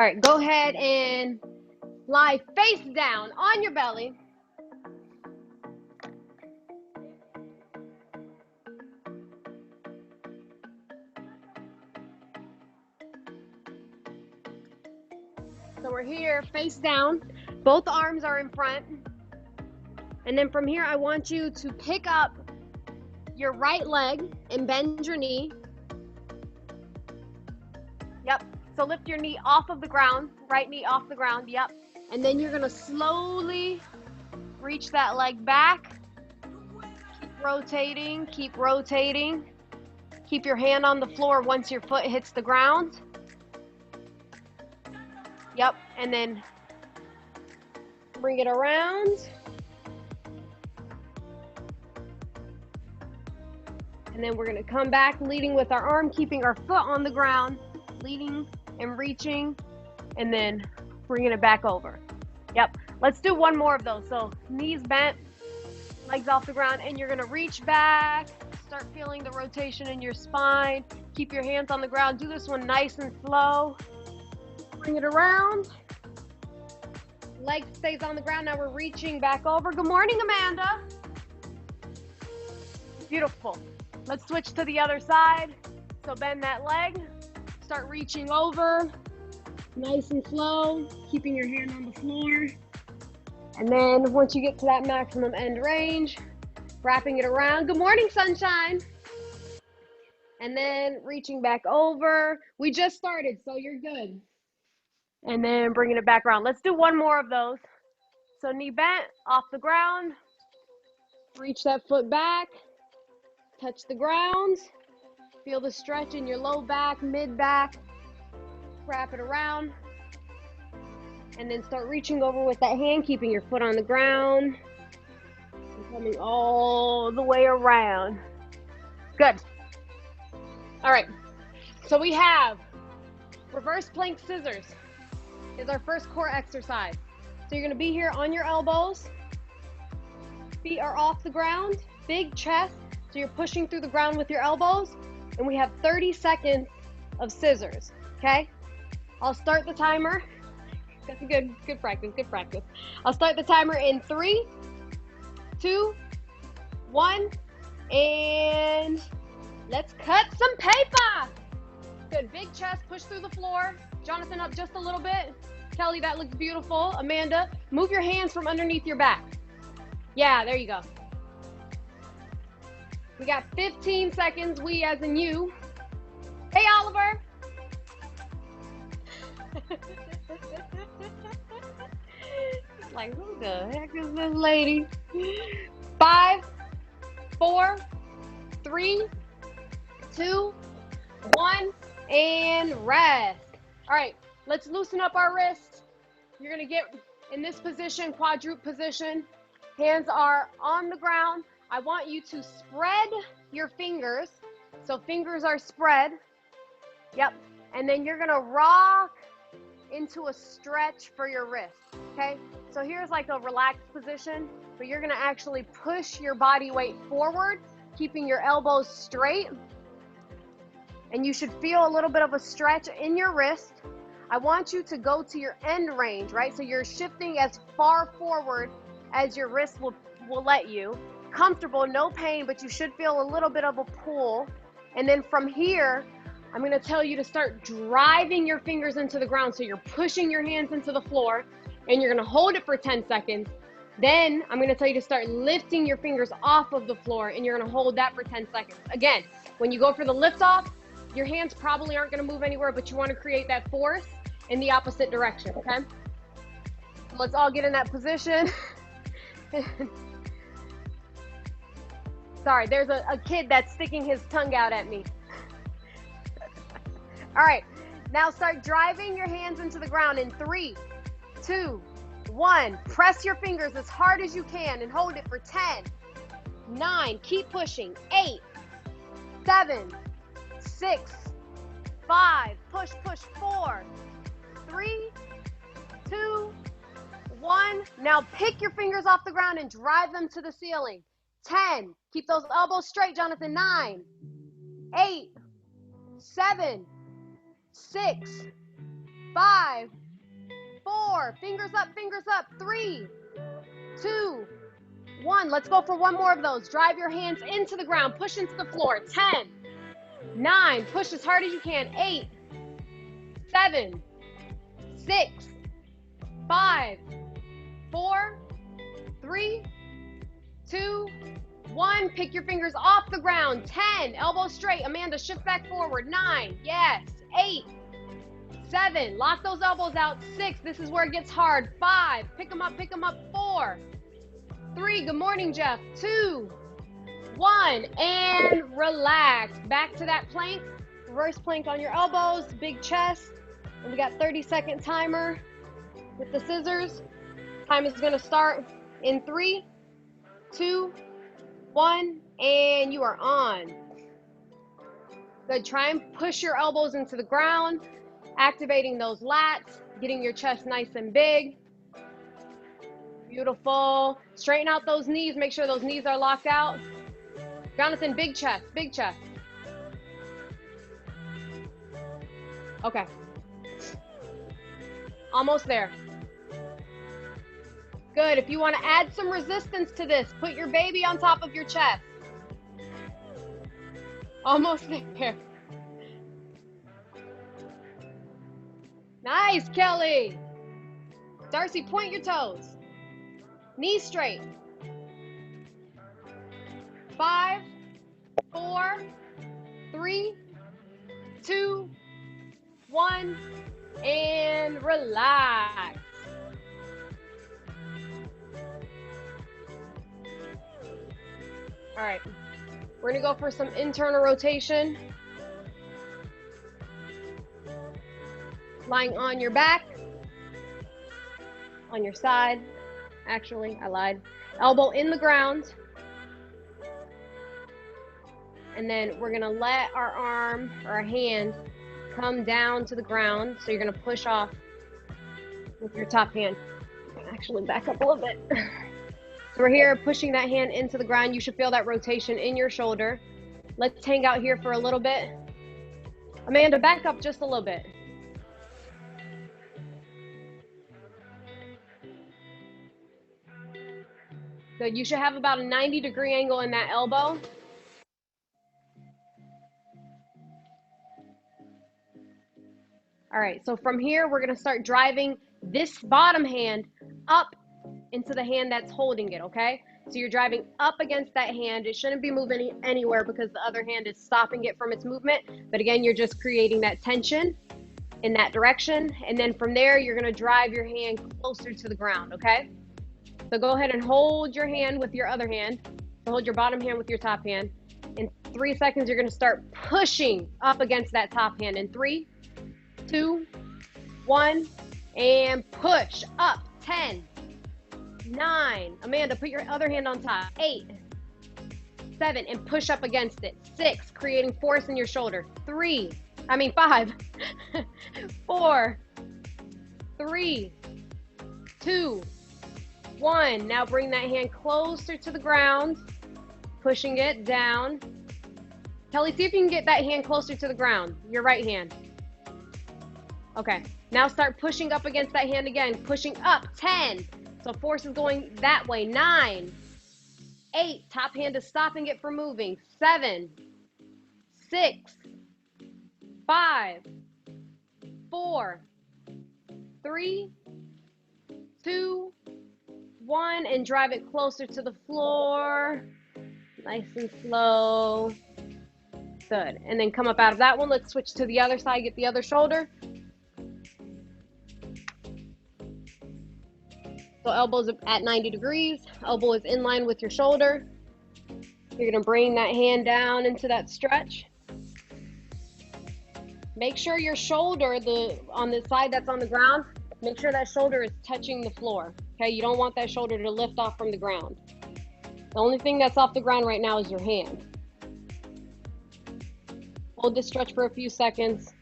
All right, go ahead and lie face down on your belly. So we're here, face down. Both arms are in front. And then from here, I want you to pick up your right leg and bend your knee. Yep. So lift your knee off of the ground, right knee off the ground. Yep. And then you're going to slowly reach that leg back. Keep rotating, keep rotating. Keep your hand on the floor once your foot hits the ground. Yep. And then bring it around. And then we're going to come back, leading with our arm, keeping our foot on the ground, leading and reaching, and then bringing it back over. Yep. Let's do one more of those. So knees bent, legs off the ground, and you're going to reach back, start feeling the rotation in your spine. Keep your hands on the ground. Do this one nice and slow. Bring it around. Leg stays on the ground. Now we're reaching back over. Good morning, Amanda. Beautiful. Let's switch to the other side. So bend that leg, start reaching over, nice and slow, keeping your hand on the floor. And then once you get to that maximum end range, wrapping it around. Good morning, sunshine. And then reaching back over. We just started, so you're good. And then bringing it back around. Let's do one more of those. So knee bent, off the ground, reach that foot back, touch the ground. Feel the stretch in your low back, mid back. Wrap it around. And then start reaching over with that hand, keeping your foot on the ground. And coming all the way around. Good. All right. So we have reverse plank scissors is our first core exercise. So you're going to be here on your elbows. Feet are off the ground. Big chest. So you're pushing through the ground with your elbows. And we have 30 seconds of scissors, okay? I'll start the timer. That's a good practice, good practice. I'll start the timer in 3, 2, 1, and let's cut some paper. Good, big chest, push through the floor. Jonathan, up just a little bit. Kelly, that looks beautiful. Amanda, move your hands from underneath your back. Yeah, there you go. We got 15 seconds, we as in you. Hey, Oliver. Like, who the heck is this lady? 5, 4, 3, 2, 1, and rest. All right, let's loosen up our wrists. You're gonna get in this position, quadruped position. Hands are on the ground. I want you to spread your fingers. So fingers are spread. Yep. And then you're going to rock into a stretch for your wrist. Okay. So here's like a relaxed position, but you're going to actually push your body weight forward, keeping your elbows straight. And you should feel a little bit of a stretch in your wrist. I want you to go to your end range, right? So you're shifting as far forward as your wrist will let you. Comfortable, no pain, but you should feel a little bit of a pull. And then from here, I'm going to tell you to start driving your fingers into the ground. So you're pushing your hands into the floor and you're going to hold it for 10 seconds. Then I'm going to tell you to start lifting your fingers off of the floor and you're going to hold that for 10 seconds. Again, when you go for the lift off, your hands probably aren't going to move anywhere, but you want to create that force in the opposite direction, okay? So let's all get in that position. Sorry, there's a kid that's sticking his tongue out at me. All right, now start driving your hands into the ground in 3, 2, 1. Press your fingers as hard as you can and hold it for 10, 9, keep pushing, 8, 7, 6, 5, push, 4, 3, 2, 1. Now pick your fingers off the ground and drive them to the ceiling. 10, keep those elbows straight, Jonathan. 9, 8, 7, 6, 5, 4, fingers up, 3, 2, 1. Let's go for one more of those. Drive your hands into the ground, push into the floor. 10, 9, push as hard as you can. 8, 7, 6, 5, 4, 3, 2, 1. Pick your fingers off the ground. 10, elbows straight. Amanda, shift back forward. 9, yes. 8, 7, lock those elbows out. 6, this is where it gets hard. 5, pick them up, 4, 3, good morning, Jeff. 2, 1, and relax. Back to that plank. Reverse plank on your elbows, big chest. And we got 30-second timer with the scissors. Time is gonna start in 3, 2, 1, and you are on. Good, try and push your elbows into the ground, activating those lats, getting your chest nice and big. Beautiful. Straighten out those knees, make sure those knees are locked out. Jonathan, big chest, big chest. Okay. Almost there. Good, if you want to add some resistance to this, put your baby on top of your chest. Almost there. Nice, Kelly. Darcy, point your toes. Knees straight. 5, 4, 3, 2, 1, and relax. All right, we're gonna go for some internal rotation. Lying on your back, on your side. Actually, I lied. Elbow in the ground. And then we're gonna let our arm or our hand come down to the ground. So you're gonna push off with your top hand. Actually, back up a little bit. So we're here pushing that hand into the ground. You should feel that rotation in your shoulder. Let's hang out here for a little bit. Amanda, back up just a little bit. Good, you should have about a 90-degree angle in that elbow. All right, so from here, we're gonna start driving this bottom hand up into the hand that's holding it, okay? So you're driving up against that hand. It shouldn't be moving anywhere because the other hand is stopping it from its movement. But again, you're just creating that tension in that direction. And then from there, you're gonna drive your hand closer to the ground, okay? So go ahead and hold your hand with your other hand. So hold your bottom hand with your top hand. In 3 seconds, you're gonna start pushing up against that top hand. In 3, 2, 1, and push up. 10, 9, Amanda, put your other hand on top. 8, 7, and push up against it. 6, creating force in your shoulder. 5, 4, 3, 2, 1. Now bring that hand closer to the ground, pushing it down. Kelly, see if you can get that hand closer to the ground, your right hand. Okay, now start pushing up against that hand again, pushing up. 10, so force is going that way. 9, 8, top hand is stopping it from moving. 7, 6, 5, 4, 3, 2, 1, and drive it closer to the floor. Nice and slow. Good, and then come up out of that one. Let's switch to the other side, get the other shoulder. So elbows at 90 degrees, elbow is in line with your shoulder. You're gonna bring that hand down into that stretch. Make sure your shoulder, on the side that's on the ground, make sure that shoulder is touching the floor, okay? You don't want that shoulder to lift off from the ground. The only thing that's off the ground right now is your hand. Hold this stretch for a few seconds.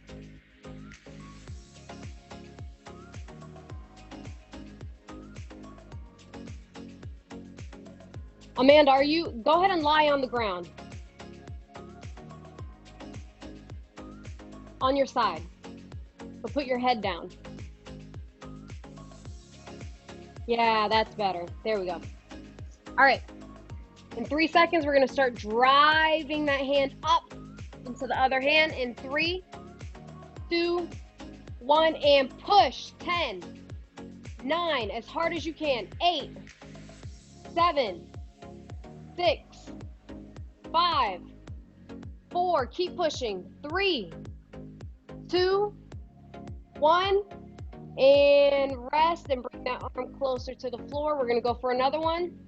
Amanda, go ahead and lie on the ground. On your side. So put your head down. Yeah, that's better. There we go. All right. In 3 seconds, we're gonna start driving that hand up into the other hand in 3, 2, 1, and push. 10, 9, as hard as you can. 8, 7, 6, 5, 4, keep pushing. 3, 2, 1, and rest and bring that arm closer to the floor. We're gonna go for another one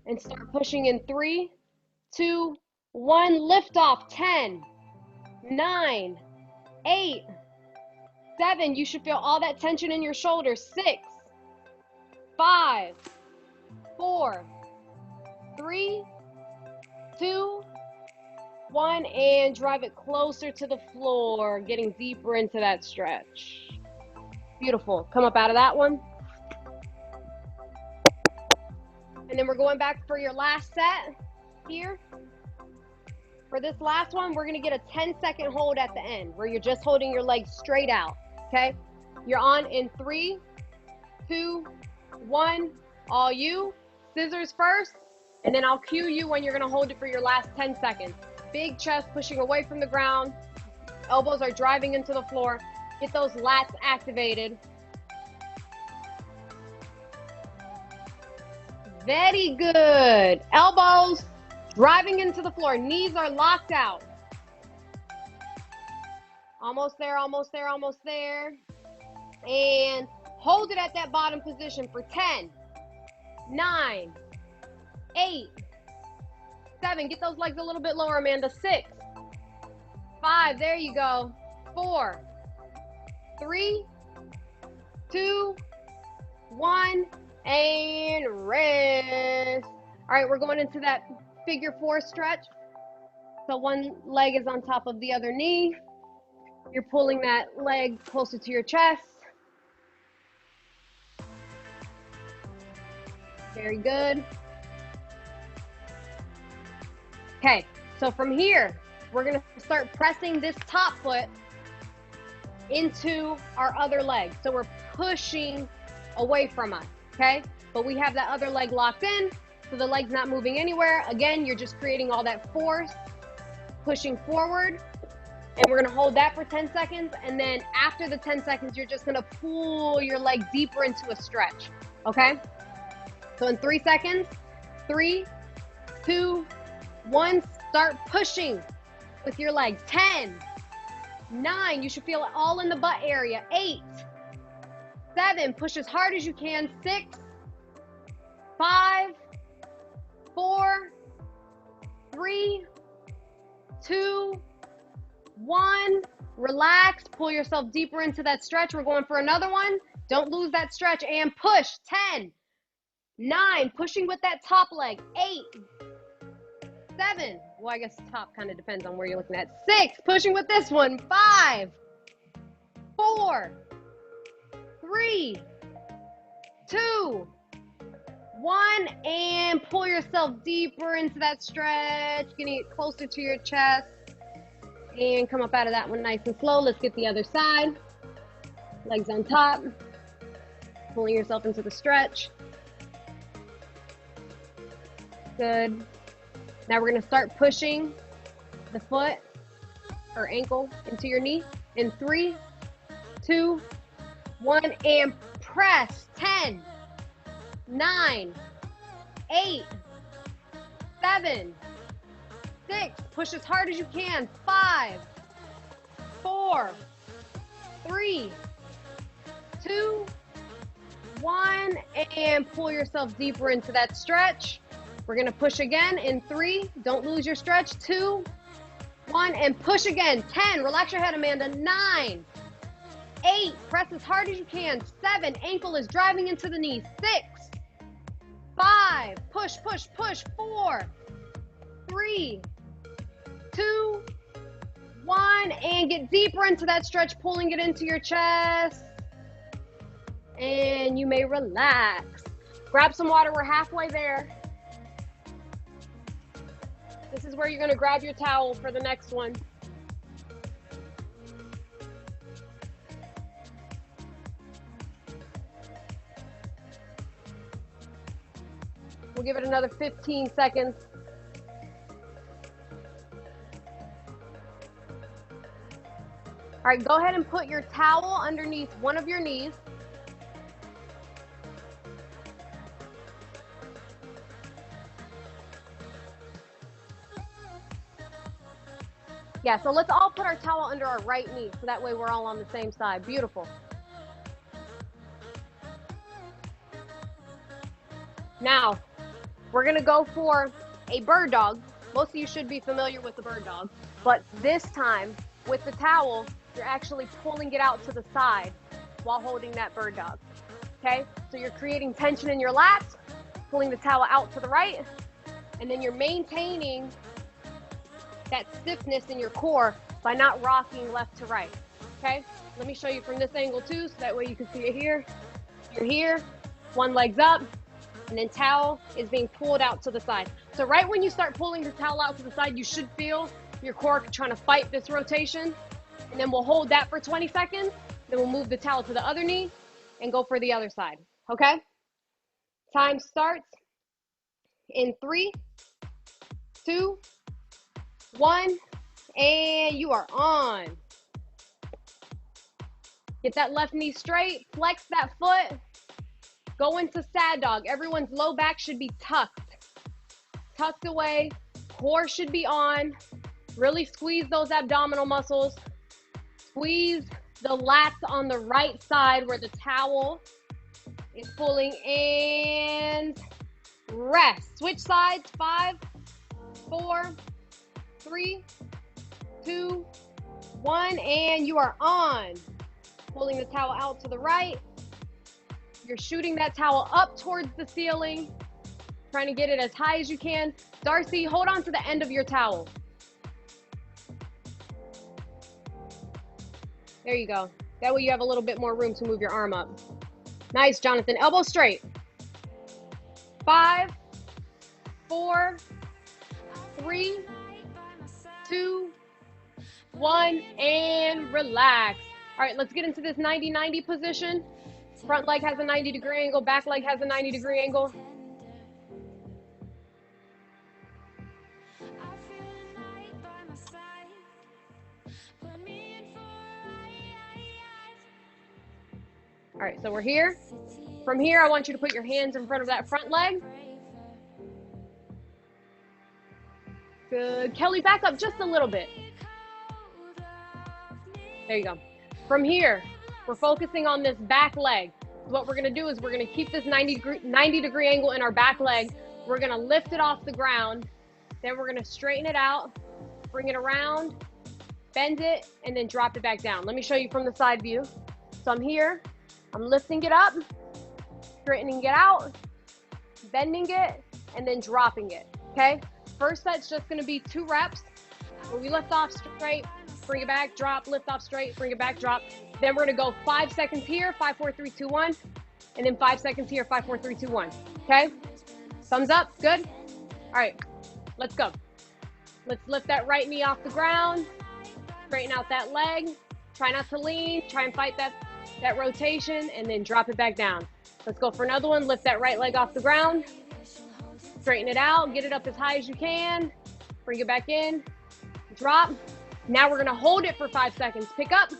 and start pushing in 3, 2, 1, lift off. 10, 9, 8, 7, you should feel all that tension in your shoulders. 6, 5, 4, 3, 2, 1, and drive it closer to the floor, getting deeper into that stretch. Beautiful. Come up out of that one. And then we're going back for your last set here. For this last one, we're going to get a 10-second hold at the end where you're just holding your legs straight out, okay? You're on in 3, 2, 1, all you. Scissors first, and then I'll cue you when you're going to hold it for your last 10 seconds. Big chest pushing away from the ground. Elbows are driving into the floor. Get those lats activated. Very good. Elbows driving into the floor. Knees are locked out. Almost there, almost there, almost there. And hold it at that bottom position for 10, 9, 8, 7. Get those legs a little bit lower, Amanda. 6, 5. There you go. 4, 3, 2, 1, and rest. All right, we're going into that figure 4 stretch. So one leg is on top of the other knee. You're pulling that leg closer to your chest. Very good. Okay, so from here, we're gonna start pressing this top foot into our other leg. So we're pushing away from us, okay? But we have that other leg locked in, so the leg's not moving anywhere. Again, you're just creating all that force, pushing forward. And we're gonna hold that for 10 seconds. And then after the 10 seconds, you're just gonna pull your leg deeper into a stretch, okay? So in 3 seconds, 3, 2, 1, start pushing with your legs. 10, 9, you should feel it all in the butt area. 8, 7, push as hard as you can. 6, 5, 4, 3, 2, 1, relax, pull yourself deeper into that stretch. We're going for another one. Don't lose that stretch and push. 10, 9, pushing with that top leg. 8, 7, well, I guess top kind of depends on where you're looking at. 6, pushing with this one. 5, 4, 3, 2, 1, and pull yourself deeper into that stretch, getting it closer to your chest. And come up out of that one nice and slow. Let's get the other side. Legs on top. Pulling yourself into the stretch. Good. Now we're going to start pushing the foot or ankle into your knee. In 3, 2, 1, and press. 10, 9, 8, 7, 6, push as hard as you can. 5, 4, 3, 2, 1, and pull yourself deeper into that stretch. We're gonna push again in 3, don't lose your stretch. 2, 1, and push again. 10, relax your head, Amanda. 9, 8, press as hard as you can. 7, ankle is driving into the knee. 6, 5, push, push, push. 4, 3, 2, 1, and get deeper into that stretch, pulling it into your chest. And you may relax. Grab some water, we're halfway there. This is where you're gonna grab your towel for the next one. We'll give it another 15 seconds. All right, go ahead and put your towel underneath one of your knees. Yeah, so let's all put our towel under our right knee, so that way we're all on the same side. Beautiful. Now, we're gonna go for a bird dog. Most of you should be familiar with the bird dog, but this time, with the towel, you're actually pulling it out to the side while holding that bird dog, okay? So you're creating tension in your lats, pulling the towel out to the right, and then you're maintaining that stiffness in your core by not rocking left to right, okay? Let me show you from this angle too, so that way you can see it here. You're here, one leg's up, and then towel is being pulled out to the side. So right when you start pulling the towel out to the side, you should feel your core trying to fight this rotation, and then we'll hold that for 20 seconds, then we'll move the towel to the other knee and go for the other side, okay? Time starts in 3, 2, 1, and you are on. Get that left knee straight, flex that foot, go into sad dog. Everyone's low back should be tucked away, core should be on. Really squeeze those abdominal muscles. Squeeze the lats on the right side where the towel is pulling, and rest. Switch sides, 5, 4, 3, 2, 1, and you are on. Pulling the towel out to the right. You're shooting that towel up towards the ceiling, trying to get it as high as you can. Darcy, hold on to the end of your towel. There you go. That way you have a little bit more room to move your arm up. Nice, Jonathan. Elbow straight. 5, 4, 3, 2, 1, and relax. All right, let's get into this 90-90 position. Front leg has a 90-degree angle, back leg has a 90-degree angle. All right, so we're here. From here, I want you to put your hands in front of that front leg. Good. Kelly, back up just a little bit. There you go. From here, we're focusing on this back leg. What we're gonna do is we're gonna keep this 90-degree angle in our back leg. We're gonna lift it off the ground. Then we're gonna straighten it out, bring it around, bend it, and then drop it back down. Let me show you from the side view. So I'm here, I'm lifting it up, straightening it out, bending it, and then dropping it, okay? First set's just gonna be 2 reps, where we lift off straight, bring it back, drop, lift off straight, bring it back, drop. Then we're gonna go 5 seconds here, 5, 4, 3, 2, 1, and then 5 seconds here, 5, 4, 3, 2, 1, okay? Thumbs up, good? All right, let's go. Let's lift that right knee off the ground, straighten out that leg, try not to lean, try and fight that rotation, and then drop it back down. Let's go for another one. Lift that right leg off the ground, straighten it out, get it up as high as you can, bring it back in, drop. Now we're gonna hold it for 5 seconds. Pick up,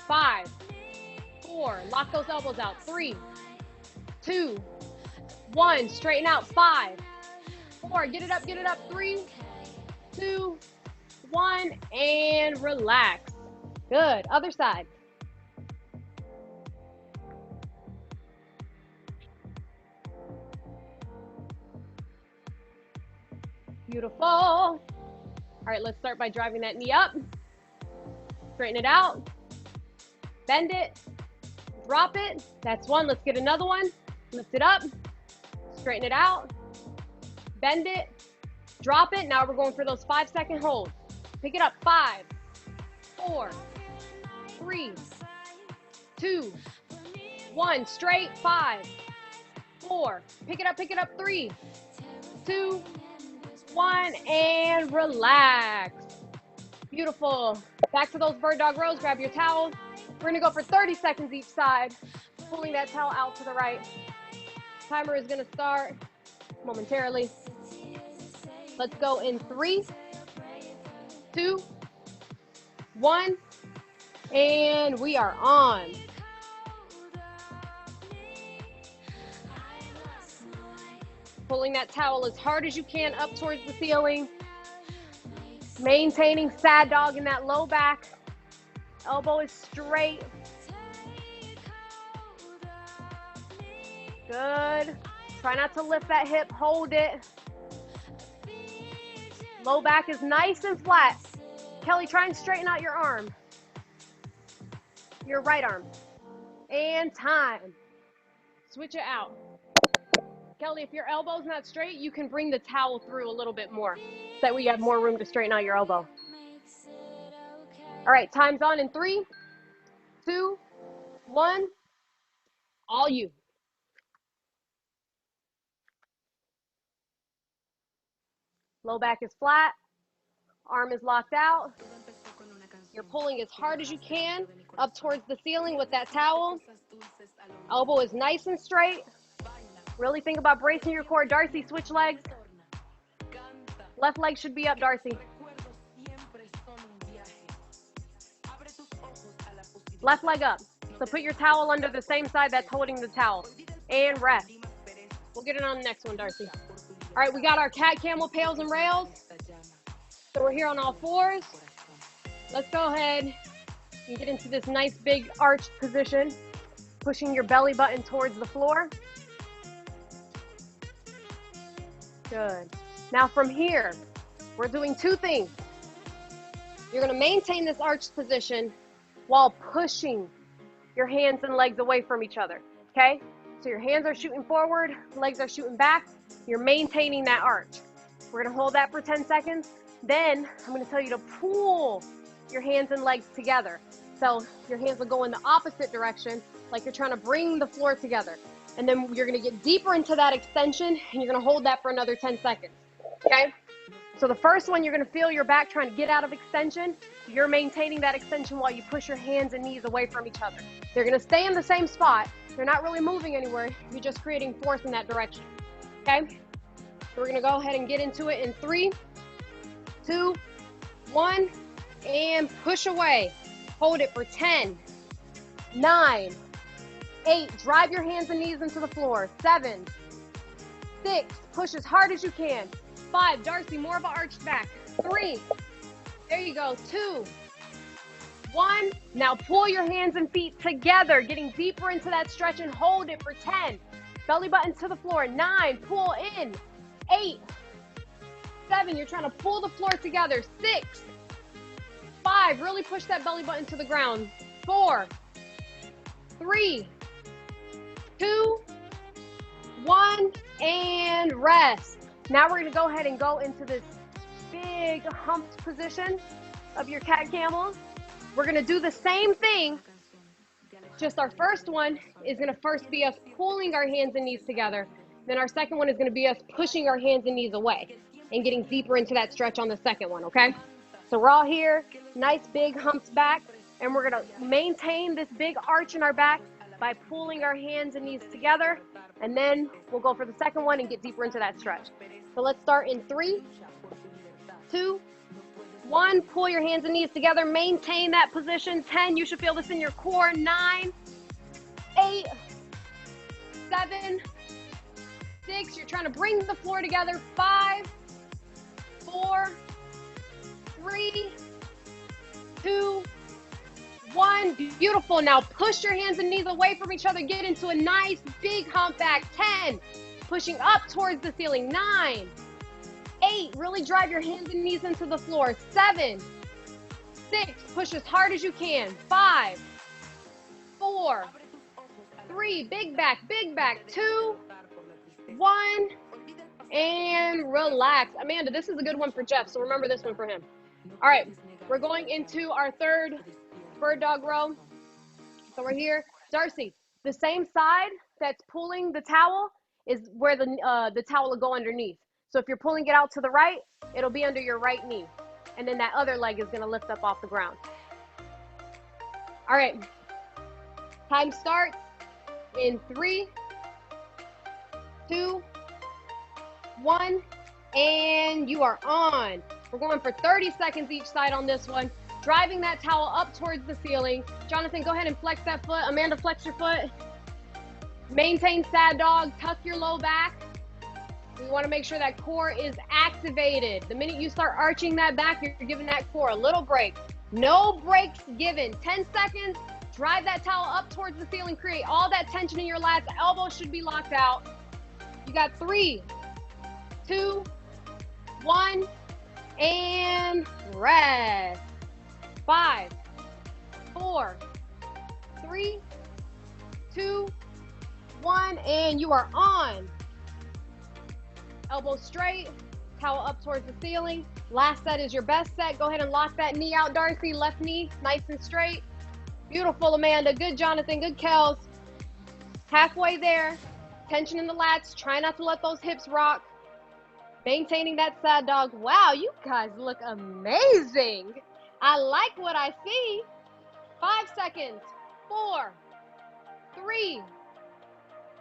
5, 4, lock those elbows out, 3, 2, 1, straighten out, 5, 4, get it up, 3, 2, 1, and relax. Good, other side. Beautiful. All right, let's start by driving that knee up. Straighten it out. Bend it. Drop it. That's one. Let's get another one. Lift it up. Straighten it out. Bend it. Drop it. Now we're going for those 5-second holds. Pick it up. 5, 4, 3, 2, 1. Straight. 5, 4. Pick it up. 3, 2, 1, and relax. Beautiful. Back to those bird dog rows. Grab your towel. We're gonna go for 30 seconds each side, pulling that towel out to the right. Timer is gonna start momentarily. Let's go in 3, 2, 1, and we are on. Pulling that towel as hard as you can up towards the ceiling. Maintaining sad dog in that low back. Elbow is straight. Good. Try not to lift that hip, hold it. Low back is nice and flat. Kelly, try and straighten out your arm. Your right arm. And time. Switch it out. Kelly, if your elbow's not straight, you can bring the towel through a little bit more. So that way you have more room to straighten out your elbow. All right, time's on in 3, 2, 1. All you. Low back is flat. Arm is locked out. You're pulling as hard as you can up towards the ceiling with that towel. Elbow is nice and straight. Really think about bracing your core. Darcy, switch legs. Left leg should be up, Darcy. Left leg up. So put your towel under the same side that's holding the towel. And rest. We'll get it on the next one, Darcy. All right, we got our cat, camel, pails, and rails. So we're here on all fours. Let's go ahead and get into this nice big arched position, pushing your belly button towards the floor. Good. Now from here, we're doing 2 things. You're gonna maintain this arched position while pushing your hands and legs away from each other, okay? So your hands are shooting forward, legs are shooting back. You're maintaining that arch. We're gonna hold that for 10 seconds. Then I'm gonna tell you to pull your hands and legs together. So your hands will go in the opposite direction, like you're trying to bring the floor together. And then you're gonna get deeper into that extension and you're gonna hold that for another 10 seconds, okay? So the first one, you're gonna feel your back trying to get out of extension. You're maintaining that extension while you push your hands and knees away from each other. They're gonna stay in the same spot. They're not really moving anywhere. You're just creating force in that direction, okay? So we're gonna go ahead and get into it in 3, 2, 1, and push away. Hold it for 10, 9, 8, drive your hands and knees into the floor. 7, 6, push as hard as you can. 5, Darcy, more of an arched back. 3, there you go. 2, 1, now pull your hands and feet together, getting deeper into that stretch and hold it for 10. Belly button to the floor. 9, pull in. 8, 7, you're trying to pull the floor together. 6, 5, really push that belly button to the ground. 4, 3, 2, 1, and rest. Now we're gonna go ahead and go into this big humped position of your cat camel. We're gonna do the same thing, just our first one is gonna first be us pulling our hands and knees together. Then our second one is gonna be us pushing our hands and knees away and getting deeper into that stretch on the second one, okay? So we're all here, nice big humps back, and we're gonna maintain this big arch in our back by pulling our hands and knees together, and then we'll go for the second one and get deeper into that stretch. So let's start in 3, 2, 1, pull your hands and knees together, maintain that position. 10, you should feel this in your core. 9, 8, 7, 6, you're trying to bring the floor together. 5, 4, 3, 2, 1, beautiful. Now push your hands and knees away from each other, get into a nice big hump back. 10, pushing up towards the ceiling. 9, 8, really drive your hands and knees into the floor. 7, 6, push as hard as you can. 5, 4, 3, big back, 2, 1, and relax. Amanda, this is a good one for Jeff, so remember this one for him. All right, we're going into our third bird dog row. So we're here. Darcy, the same side that's pulling the towel is where the towel will go underneath. So if you're pulling it out to the right, it'll be under your right knee. And then that other leg is gonna lift up off the ground. All right, time starts in 3, 2, 1, and you are on. We're going for 30 seconds each side on this one. Driving that towel up towards the ceiling. Jonathan, go ahead and flex that foot. Amanda, flex your foot. Maintain sad dog, tuck your low back. We want to make sure that core is activated. The minute you start arching that back, you're giving that core a little break. No breaks given. 10 seconds, drive that towel up towards the ceiling, create all that tension in your lats. Elbows should be locked out. You got 3, 2, 1, and rest. 5, 4, 3, 2, 1, and you are on. Elbow straight, towel up towards the ceiling. Last set is your best set. Go ahead and lock that knee out, Darcy. Left knee, nice and straight. Beautiful, Amanda. Good, Jonathan. Good, Kels. Halfway there. Tension in the lats. Try not to let those hips rock. Maintaining that sad dog. Wow, you guys look amazing. I like what I see. 5 seconds. 4, 3,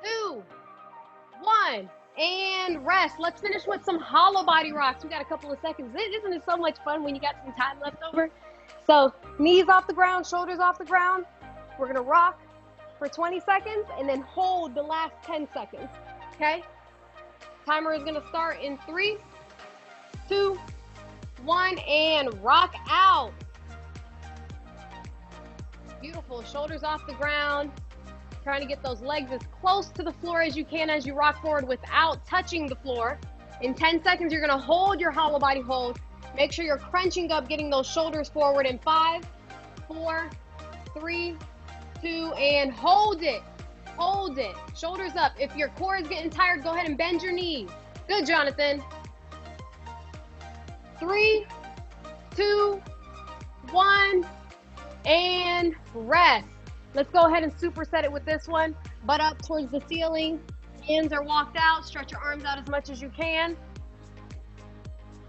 2, 1. And rest. Let's finish with some hollow body rocks. We got a couple of seconds. Isn't it so much fun when you got some time left over? So knees off the ground, shoulders off the ground. We're going to rock for 20 seconds and then hold the last 10 seconds. Okay? Timer is going to start in 3, 2, 1, and rock out. Beautiful. Shoulders off the ground. Trying to get those legs as close to the floor as you can as you rock forward without touching the floor. In 10 seconds, you're going to hold your hollow body hold. Make sure you're crunching up, getting those shoulders forward in 5, 4, 3, 2, and hold it. Hold it. Shoulders up. If your core is getting tired, go ahead and bend your knees. Good, Jonathan. 3, 2, 1, and rest. Let's go ahead and superset it with this one. Butt up towards the ceiling. Hands are walked out. Stretch your arms out as much as you can.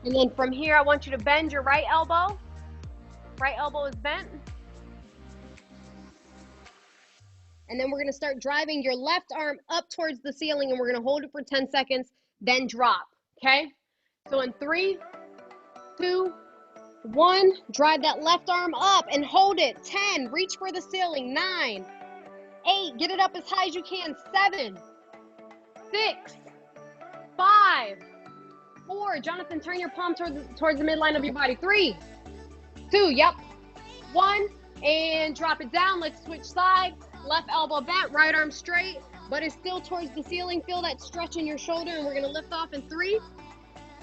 And then from here, I want you to bend your right elbow. Right elbow is bent. And then we're going to start driving your left arm up towards the ceiling, and we're going to hold it for 10 seconds, then drop, okay? So in 3, 2, 1, drive that left arm up and hold it. 10, reach for the ceiling. 9, 8, get it up as high as you can. 7, 6, 5, 4, Jonathan, turn your palm towards the midline of your body. 3, 2, yep, 1, and drop it down. Let's switch sides. Left elbow bent, right arm straight, but it's still towards the ceiling. Feel that stretch in your shoulder, and we're gonna lift off in 3,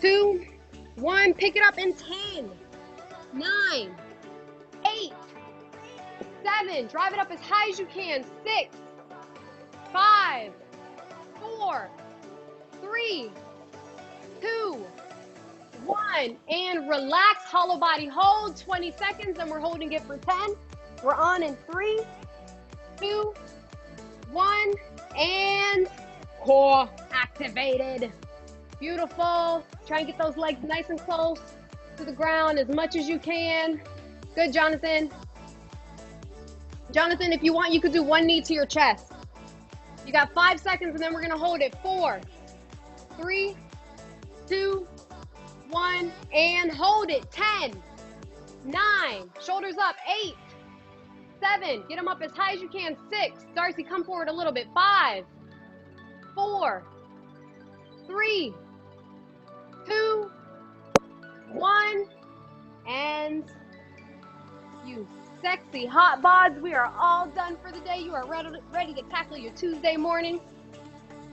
2, 1, pick it up in 10, 9, 8, 7, drive it up as high as you can. 6, 5, 4, 3, 2, 1, and relax. Hollow body hold. 20 seconds, and we're holding it for 10. We're on in 3, 2, 1, and core activated. Beautiful. Try and get those legs nice and close to the ground as much as you can. Good, Jonathan. Jonathan, if you want, you could do one knee to your chest. You got 5 seconds, and then we're gonna hold it. 4, 3, 2, 1, and hold it. 10, 9, shoulders up. 8, 7, get them up as high as you can. 6, Darcy, come forward a little bit. 5, 4, 3, 2, 1, and you sexy hot bods, we are all done for the day. You are ready to tackle your Tuesday morning.